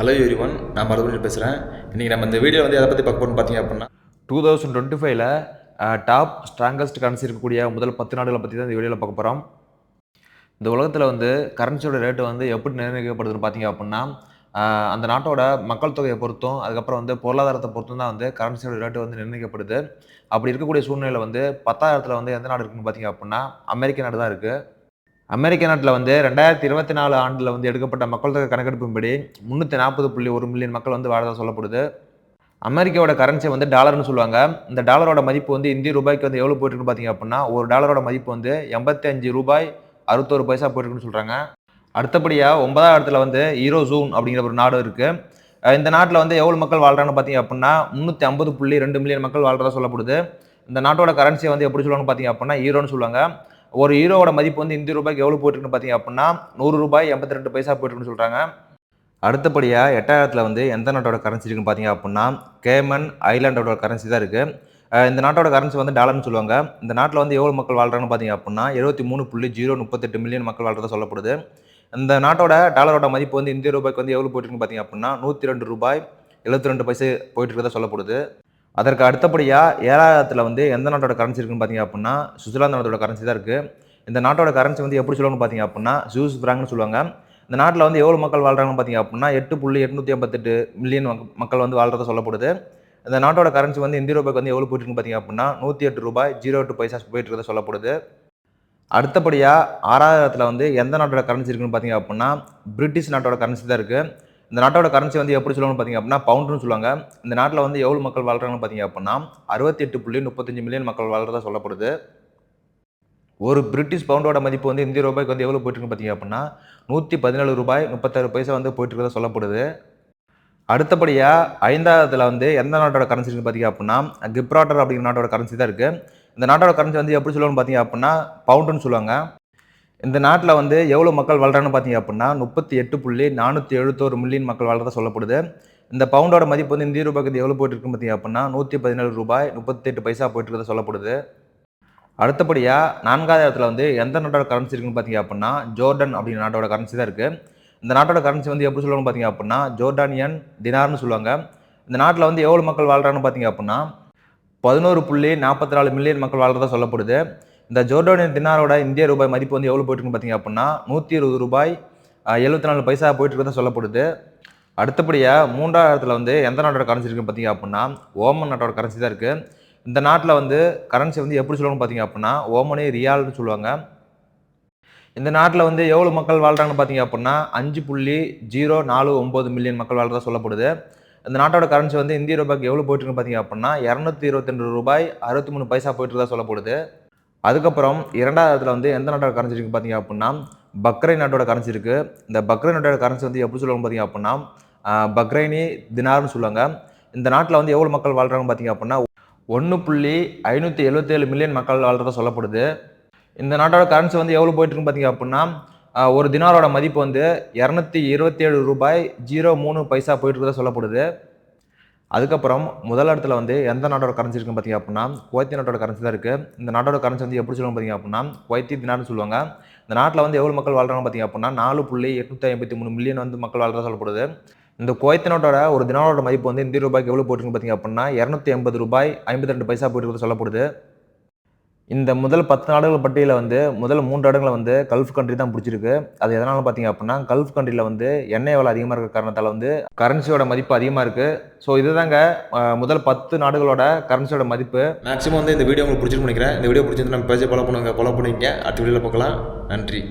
Hello everyone, நான் மறுபடியும் பேசுகிறேன். இன்றைக்கி நம்ம இந்த வீடியோ எதை பற்றி பார்க்க போகிறோம்னு பார்த்தீங்க அப்படின்னா 2025 டாப் ஸ்ட்ராங்கஸ்ட் கரன்சி இருக்கக்கூடிய முதல் 10 நாடுகளை பற்றி தான் இந்த வீடியோவில் பார்க்க போகிறோம். இந்த உலகத்தில் கரன்சியோட ரேட்டு எப்படி நிர்ணயிக்கப்படுதுன்னு பார்த்தீங்க அப்படின்னா அந்த நாட்டோட மக்கள் தொகையை பொறுத்தும் அதுக்கப்புறம் பொருளாதாரத்தை பொறுத்தும் தான் கரன்சியோட ரேட்டு நிர்ணயிக்கப்படுது. அப்படி இருக்கக்கூடிய சூழ்நிலையில் 10,000த்தில் எந்த நாடு இருக்குன்னு பார்த்தீங்க அப்படின்னா அமெரிக்க நாடு தான் இருக்குது. அமெரிக்க நாட்டில் 2024 ஆண்டில் எடுக்கப்பட்ட மக்கள் தொகை கணக்கெடுப்பின்படி 340.1 மில்லியன் மக்கள் வாழதாக சொல்லப்படுது. அமெரிக்காவோட கரன்சி டாலர்னு சொல்லுவாங்க. இந்த டாலரோட மதிப்பு இந்திய ரூபாய்க்கு எவ்வளோ போயிட்டுருக்குன்னு பார்த்தீங்க அப்படின்னா ஒரு டாலரோட மதிப்பு 85 ரூபாய் 61 பைசா போயிட்டுருக்குன்னு சொல்கிறாங்க. அடுத்தபடியாக 9வது இடத்துல ஈரோ ஜோன் அப்படிங்கிற ஒரு நாடு இருக்குது. இந்த நாட்டில் எவ்வளோ மக்கள் வாழ்கிறாங்கன்னு பார்த்தீங்க அப்படின்னா 350.2 மில்லியன் மக்கள் வாழ்கிறதா சொல்லப்படுது. இந்த நாட்டோட கரன்சியை எப்படி சொல்லுவாங்கன்னு பார்த்தீங்க அப்படின்னா ஈரோன்னு சொல்லுவாங்க. ஒரு ஈரோவோட மதிப்பு இந்திய ரூபாய்க்கு எவ்வளோ போயிட்டுருக்குன்னு பார்த்தீங்க அப்படின்னா 100 ரூபாய் 82 பைசா போயிட்டுருக்குன்னு சொல்கிறாங்க. அடுத்தபடியாக 8,000த்தில் எந்த நாட்டோட கரன்சி இருக்குன்னு பார்த்தீங்க அப்படின்னா கேமன் ஐலாண்டோட கரன்சி தான் இருக்குது. இந்த நாட்டோட கரன்சி டாலர்னு சொல்லுவாங்க. இந்த நாட்டில் எவ்வளோ மக்கள் வாழ்கிறாங்கன்னு பார்த்தீங்க அப்படின்னா 73.038 மில்லியன் மக்கள் வாழ்கிறதா சொல்லப்படுது. இந்த நாட்டோட டாலரோட மதிப்பு இந்திய ரூபாய்க்கு எவ்வளோ போயிட்டுருக்குன்னு பார்த்தீங்க அப்படின்னா 102 ரூபாய் 72 பைசா போயிட்டு இருக்கிறதா சொல்லப்படுது. அதற்கு அடுத்தபடியாக 7,000த்தில் எந்த நாட்டோட கரன்சி இருக்குன்னு பார்த்தீங்க அப்படின்னா சுவிட்சர்லாந்து நாட்டோட கரன்சி தான் இருக்குது. இந்த நாட்டோட கரன்சி எப்படி சொல்லுவாங்கன்னு பார்த்தீங்க அப்படின்னா ஜூஸ் பிராங்க்னு சொல்லுவாங்க. இந்த நாட்டில் எவ்வளோ மக்கள் வாழ்கிறாங்கன்னு பார்த்தீங்க அப்படின்னா 8.858 மில்லியன் மக்கள் வாழ்கிறதா சொல்லப்படுது. இந்த நாட்டோட கரன்சி இந்திய ரூபாய்க்கு எவ்வளோ போயிட்டுருக்குன்னு பார்த்தீங்க அப்படின்னா 108 ரூபாய் 08 பைசா போயிட்டு இருக்கிறதா சொல்லப்படுது. அடுத்தபடியாக 6,000த்தில் எந்த நாட்டோட கரன்சி இருக்குன்னு பார்த்தீங்க அப்படின்னா பிரிட்டிஷ் நாட்டோட கரன்சி தான் இருக்குது. இந்த நாட்டோட கரன்சி எப்படி சொல்லுவாங்கன்னு பார்த்தீங்க அப்படின்னா பவுண்டுன்னு சொல்லுவாங்க. இந்த நாட்டில் எவ்வளோ மக்கள் வாழ்கிறாங்கன்னு பார்த்தீங்க அப்படின்னா 68.35 மில்லியன் மக்கள் வாழ்கிறதா சொல்லப்படுது. ஒரு பிரிட்டிஷ் பவுண்டோட மதிப்பு இந்திய ரூபாய்க்கு எவ்வளோ போயிட்டுருக்குன்னு பார்த்தீங்க அப்படின்னா 117 ரூபாய் 36 பைசா போயிட்டு இருக்கிறதா சொல்லப்படுது. அடுத்தபடியாக 5,000த்தில் எந்த நாட்டோட கரன்சி இருக்குன்னு பார்த்தீங்க அப்படின்னா கிப்ரால்டர் அப்படிங்கிற நாட்டோட கரன்சி தான் இருக்குது. இந்த நாட்டோட கரன்சி எப்படி சொல்லுவாங்கன்னு பார்த்தீங்க அப்படின்னா பவுண்டுன்னு சொல்லுவாங்க. இந்த நாட்டில் எவ்வளோ மக்கள் வாழ்கிறாங்கன்னு பார்த்தீங்க அப்படின்னா 38.471 மில்லியன் மக்கள் வாழ்கிறதா சொல்லப்படுது. இந்த பவுண்டோட மதிப்பு இந்திய ரூபாய்க்கு எவ்வளோ போயிட்டு இருக்குன்னு பார்த்தீங்க அப்படின்னா 117 ரூபாய் 38 பைசா போயிட்டு இருக்கிறதா சொல்லப்படுது. அடுத்தபடியாக 4,000த்தில் எந்த நாட்டோட கரன்சி இருக்குன்னு பார்த்தீங்க அப்படின்னா ஜோர்டன் அப்படிங்கிற நாட்டோட கரன்சி தான் இருக்குது. இந்த நாட்டோட கரன்சி எப்படி சொல்லுவாங்கன்னு பார்த்தீங்க அப்படின்னா ஜோர்டானியன் தினார்னு சொல்லுவாங்க. இந்த நாட்டில் எவ்வளோ மக்கள் வாழ்கிறாங்கன்னு பார்த்தீங்க அப்படின்னா 11.44 மில்லியன் மக்கள் வாழ்கிறதா சொல்லப்படுது. இந்த ஜோர்டானியன் தினாரோட இந்திய ரூபாய் மதிப்பு எவ்வளோ போயிட்டுருக்குன்னு பார்த்தீங்க அப்படின்னா 120 ரூபாய் 74 பைசா போயிட்டு இருக்கிறதா சொல்லப்படுது. அடுத்தபடியாக 3,000த்தில் எந்த நாட்டோட கரன்சி இருக்குன்னு பார்த்தீங்க அப்படின்னா ஓமன் நாட்டோட கரன்சி தான் இருக்குது. இந்த நாட்டில் கரன்சி எப்படி சொல்லுவாங்கன்னு பார்த்தீங்க அப்படின்னா ஓமனே ரியால்னு சொல்லுவாங்க. இந்த நாட்டில் எவ்வளோ மக்கள் வாழ்கிறாங்கன்னு பார்த்தீங்க அப்படின்னா 5.049 மில்லியன் மக்கள் வாழ்கிறதா சொல்லப்படுது. இந்த நாட்டோட கரன்சி இந்திய ரூபாய்க்கு எவ்வளோ போயிட்டுருக்குன்னு பார்த்தீங்க அப்படின்னா 222 ரூபாய் 63 பைசா போயிட்டு இருக்கிறதா சொல்லப்படுது. அதுக்கப்புறம் 2,000த்தில் எந்த நாட்டோட கரன்சி இருக்குது பார்த்தீங்க அப்படின்னா பக்ரைன் நாட்டோட கரன்சி இருக்குது. இந்த பக்ரைன் நாட்டோட கரன்சி எப்படி சொல்லுவாங்க பார்த்தீங்க அப்படின்னா பக்ரைனி தினார்னு சொல்லுவாங்க. இந்த நாட்டில் எவ்வளோ மக்கள் வாழ்கிறாங்கன்னு பார்த்தீங்க அப்படின்னா 1.577 மில்லியன் மக்கள் வாழ்கிறதா சொல்லப்படுது. இந்த நாட்டோட கரன்சி எவ்வளோ போயிட்டுருக்குன்னு பார்த்தீங்க அப்படின்னா ஒரு தினாரோட மதிப்பு 227 ரூபாய் 03 பைசா போயிட்டு இருக்கிறதா சொல்லப்படுது. அதுக்கப்புறம் முதல் இடத்துல எந்த நாட்டோட கரன்சி இருக்குன்னு பார்த்தீங்க அப்படின்னா குவைத்தி நாட்டோட கரன்சி தான் இருக்குது. இந்த நாட்டோட கரன்சி எப்படி சொல்லுவாங்க பார்த்தீங்க அப்படின்னா குவைத்தி தினார்னு சொல்லுவாங்க. இந்த நாட்டில் எவ்வளோ மக்கள் வாழ்கிறாங்க பார்த்தீங்க அப்படின்னா 4.853 மில்லியன் மக்கள் வாழ்கிறதா சொல்லப்படுது. இந்த குவைத்தி நாட்டோட ஒரு தினாரோட மதிப்பு இந்திய ரூபாய்க்கு எவ்வளோ போயிட்டுருக்குன்னு பார்த்தீங்க அப்படின்னா 280 ரூபாய் 52 பைசா போயிட்டு இருக்கிறது சொல்லப்படுது. இந்த முதல் 10 நாடுகள் பட்டியலில் முதல் 3 இடங்களை கல்ஃப் கண்ட்ரி தான் பிடிச்சிருக்கு. அது எதனால பார்த்தீங்க அப்படின்னா கல்ஃப் கண்ட்ரியில் எண்ணெய் விலை அதிகமாக இருக்கிற காரணத்தால் கரன்சியோட மதிப்பு அதிகமாக இருக்குது. ஸோ இதுதாங்க முதல் 10 நாடுகளோட கரன்சியோட மதிப்பு. மேக்ஸிமம் இந்த வீடியோ உங்களுக்கு பிடிச்சிருன்னு நினைக்கிறேன். இந்த வீடியோ பிடிச்சிருந்து நம்ம பேஜை ஃபாலோ பண்ணுங்க. அடுத்த வீடியோவில் பார்க்கலாம். நன்றி.